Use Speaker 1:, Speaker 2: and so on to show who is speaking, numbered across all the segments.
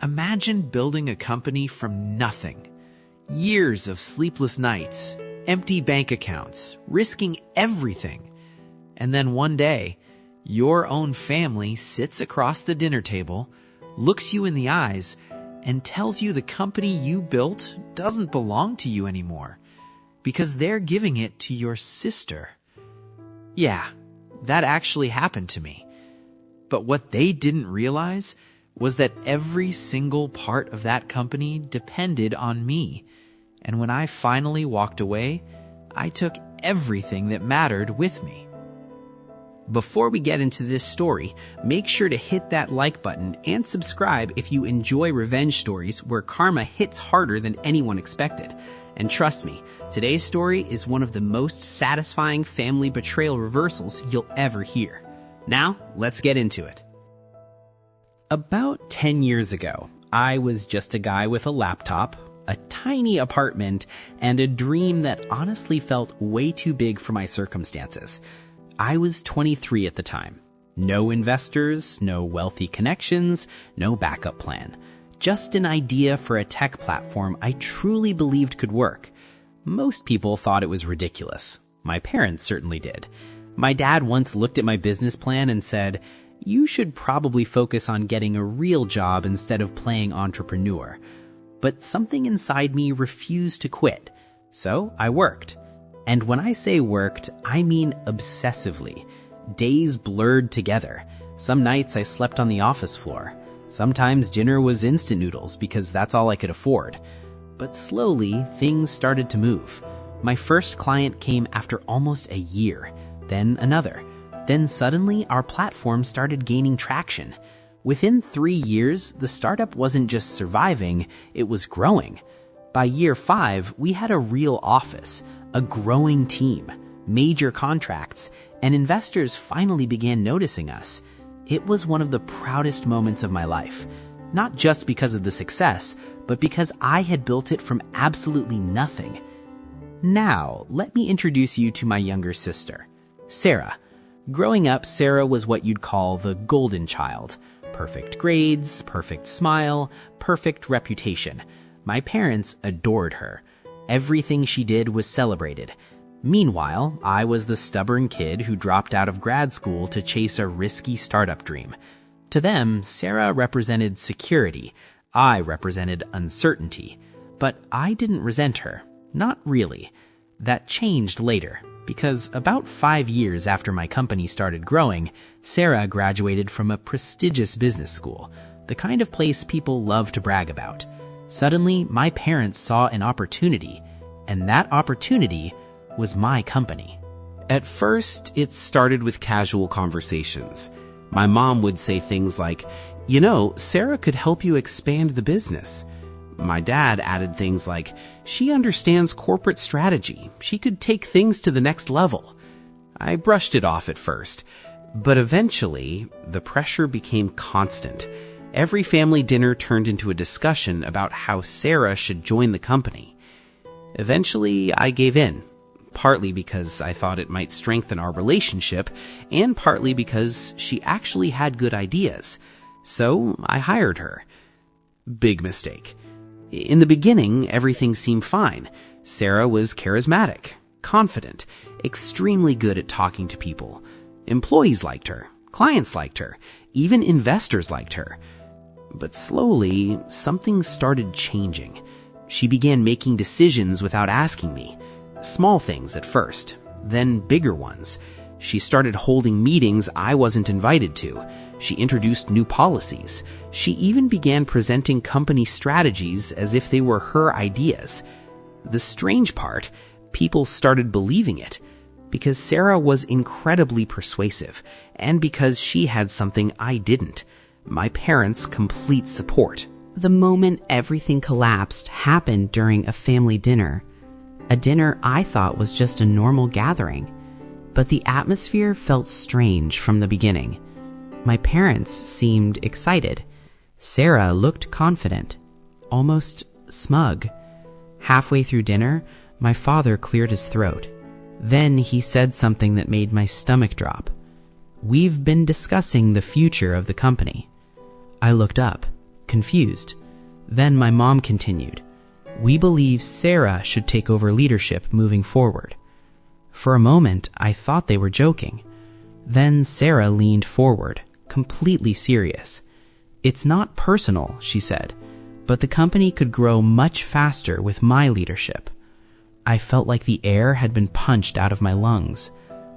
Speaker 1: Imagine building a company from nothing. Years of sleepless nights, empty bank accounts, risking everything. And then one day, your own family sits across the dinner table, looks you in the eyes, and tells you the company you built doesn't belong to you anymore because they're giving it to your sister. Yeah, that actually happened to me. But what they didn't realize was that every single part of that company depended on me. And when I finally walked away, I took everything that mattered with me.
Speaker 2: Before we get into this story, make sure to hit that like button and subscribe if you enjoy revenge stories where karma hits harder than anyone expected. And trust me, today's story is one of the most satisfying family betrayal reversals you'll ever hear. Now, let's get into it. About 10 years ago, I was just a guy with a laptop, a tiny apartment, and a dream that honestly felt way too big for my circumstances. I was 23 at the time. No investors, no wealthy connections, no backup plan. Just an idea for a tech platform I truly believed could work. Most people thought it was ridiculous. My parents certainly did. My dad once looked at my business plan and said, "You should probably focus on getting a real job instead of playing entrepreneur." But something inside me refused to quit. So I worked. And when I say worked, I mean obsessively. Days blurred together. Some nights I slept on the office floor. Sometimes dinner was instant noodles because that's all I could afford. But slowly, things started to move. My first client came after almost a year, then another. Then suddenly, our platform started gaining traction. Within 3 years, the startup wasn't just surviving, it was growing. By year 5, we had a real office, a growing team, major contracts, and investors finally began noticing us. It was one of the proudest moments of my life, not just because of the success, but because I had built it from absolutely nothing. Now, let me introduce you to my younger sister, Sarah. Growing up, Sarah was what you'd call the golden child. Perfect grades, perfect smile, perfect reputation. My parents adored her. Everything she did was celebrated. Meanwhile, I was the stubborn kid who dropped out of grad school to chase a risky startup dream. To them, Sarah represented security. I represented uncertainty. But I didn't resent her. Not really. That changed later, because about 5 years after my company started growing, Sarah graduated from a prestigious business school, the kind of place people love to brag about. Suddenly, my parents saw an opportunity, and that opportunity was my company.
Speaker 3: At first, it started with casual conversations. My mom would say things like, "You know, Sarah could help you expand the business." My dad added things like, "She understands corporate strategy. She could take things to the next level." I brushed it off at first, but eventually, the pressure became constant. Every family dinner turned into a discussion about how Sarah should join the company. Eventually, I gave in, partly because I thought it might strengthen our relationship, and partly because she actually had good ideas. So I hired her. Big mistake. In the beginning, everything seemed fine. Sarah was charismatic, confident, extremely good at talking to people. Employees liked her, clients liked her, even investors liked her. But slowly, something started changing. She began making decisions without asking me. Small things at first, then bigger ones. She started holding meetings I wasn't invited to. She introduced new policies. She even began presenting company strategies as if they were her ideas. The strange part, people started believing it, because Sarah was incredibly persuasive, and because she had something I didn't. My parents' complete support.
Speaker 2: The moment everything collapsed happened during a family dinner. A dinner I thought was just a normal gathering. But the atmosphere felt strange from the beginning. My parents seemed excited. Sarah looked confident, almost smug. Halfway through dinner, my father cleared his throat. Then he said something that made my stomach drop. "We've been discussing the future of the company." I looked up. confused. Then my mom continued, "We believe Sarah should take over leadership moving forward." For a moment, I thought they were joking. Then Sarah leaned forward, completely serious. "It's not personal," she said, "but the company could grow much faster with my leadership." I felt like the air had been punched out of my lungs.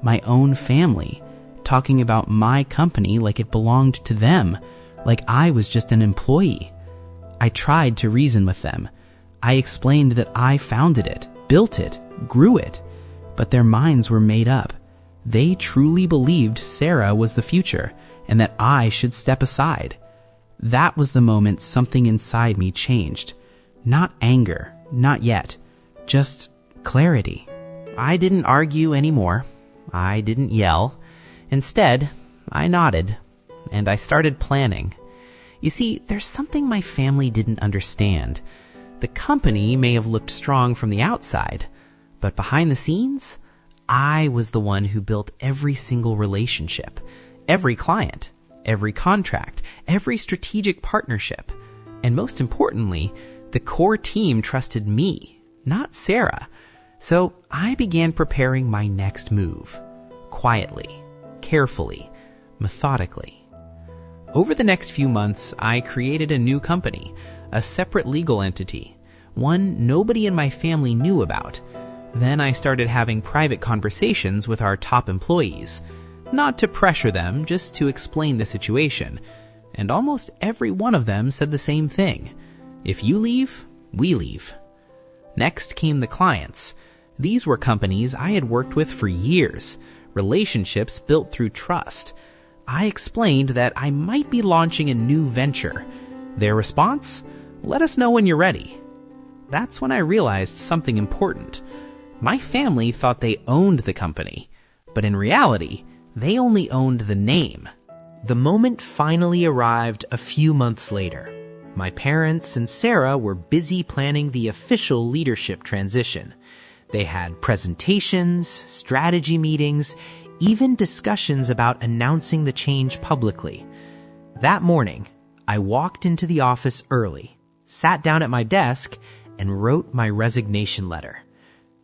Speaker 2: My own family, talking about my company like it belonged to them, like I was just an employee. I tried to reason with them. I explained that I founded it, built it, grew it, but their minds were made up. They truly believed Sarah was the future and that I should step aside. That was the moment something inside me changed. Not anger, not yet, just clarity. I didn't argue anymore. I didn't yell. Instead, I nodded, and I started planning. You see, there's something my family didn't understand. The company may have looked strong from the outside, but behind the scenes, I was the one who built every single relationship, every client, every contract, every strategic partnership. And most importantly, the core team trusted me, not Sarah. So I began preparing my next move, quietly, carefully, methodically. Over the next few months, I created a new company, a separate legal entity, one nobody in my family knew about. Then I started having private conversations with our top employees, not to pressure them, just to explain the situation. And almost every one of them said the same thing. If you leave, we leave. Next came the clients. These were companies I had worked with for years, relationships built through trust. I explained that I might be launching a new venture. Their response? Let us know when you're ready. That's when I realized something important. My family thought they owned the company, but in reality, they only owned the name. The moment finally arrived a few months later. My parents and Sarah were busy planning the official leadership transition. They had presentations, strategy meetings, even discussions about announcing the change publicly. That morning, I walked into the office early, sat down at my desk, and wrote my resignation letter.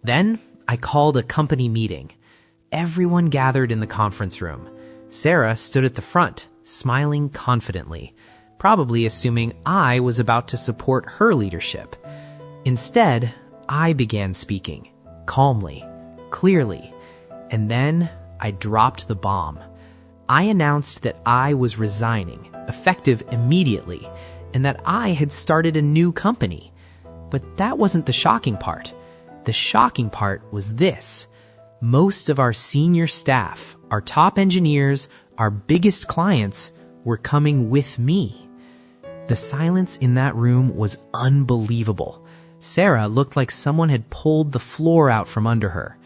Speaker 2: Then, I called a company meeting. Everyone gathered in the conference room. Sarah stood at the front, smiling confidently, probably assuming I was about to support her leadership. Instead, I began speaking, calmly, clearly, and then I dropped the bomb. I announced that I was resigning, effective immediately, and that I had started a new company. But that wasn't the shocking part. The shocking part was this. Most of our senior staff, our top engineers, our biggest clients were coming with me. The silence in that room was unbelievable. Sarah looked like someone had pulled the floor out from under her.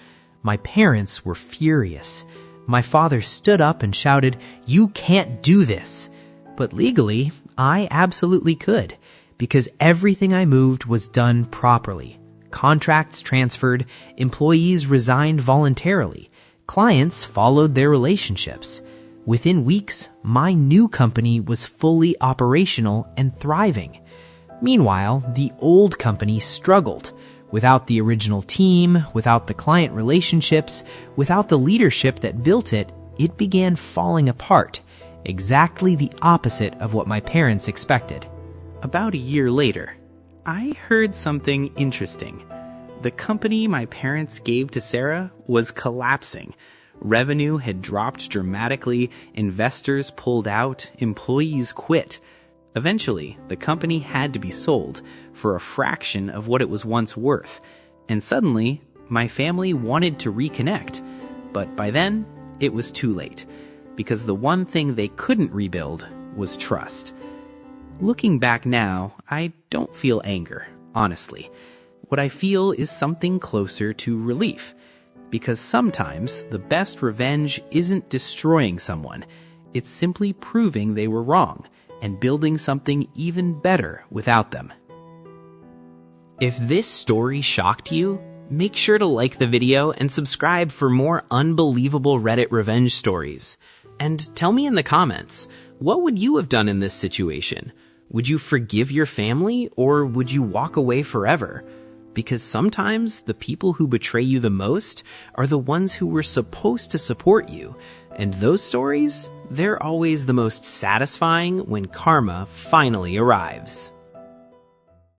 Speaker 2: My parents were furious. My father stood up and shouted, "You can't do this!" But legally, I absolutely could, because everything I moved was done properly. Contracts transferred, employees resigned voluntarily, clients followed their relationships. Within weeks, my new company was fully operational and thriving. Meanwhile, the old company struggled. Without the original team, without the client relationships, without the leadership that built it, it began falling apart, exactly the opposite of what my parents expected. About a year later, I heard something interesting. The company my parents gave to Sarah was collapsing. Revenue had dropped dramatically, investors pulled out, employees quit. Eventually, the company had to be sold for a fraction of what it was once worth. And suddenly, my family wanted to reconnect. But by then, it was too late, because the one thing they couldn't rebuild was trust. Looking back now, I don't feel anger, honestly. What I feel is something closer to relief. Because sometimes the best revenge isn't destroying someone. It's simply proving they were wrong and building something even better without them. If this story shocked you, make sure to like the video and subscribe for more unbelievable Reddit revenge stories. And tell me in the comments, what would you have done in this situation? Would you forgive your family, or would you walk away forever? Because sometimes the people who betray you the most are the ones who were supposed to support you. And those stories, they're always the most satisfying when karma finally arrives.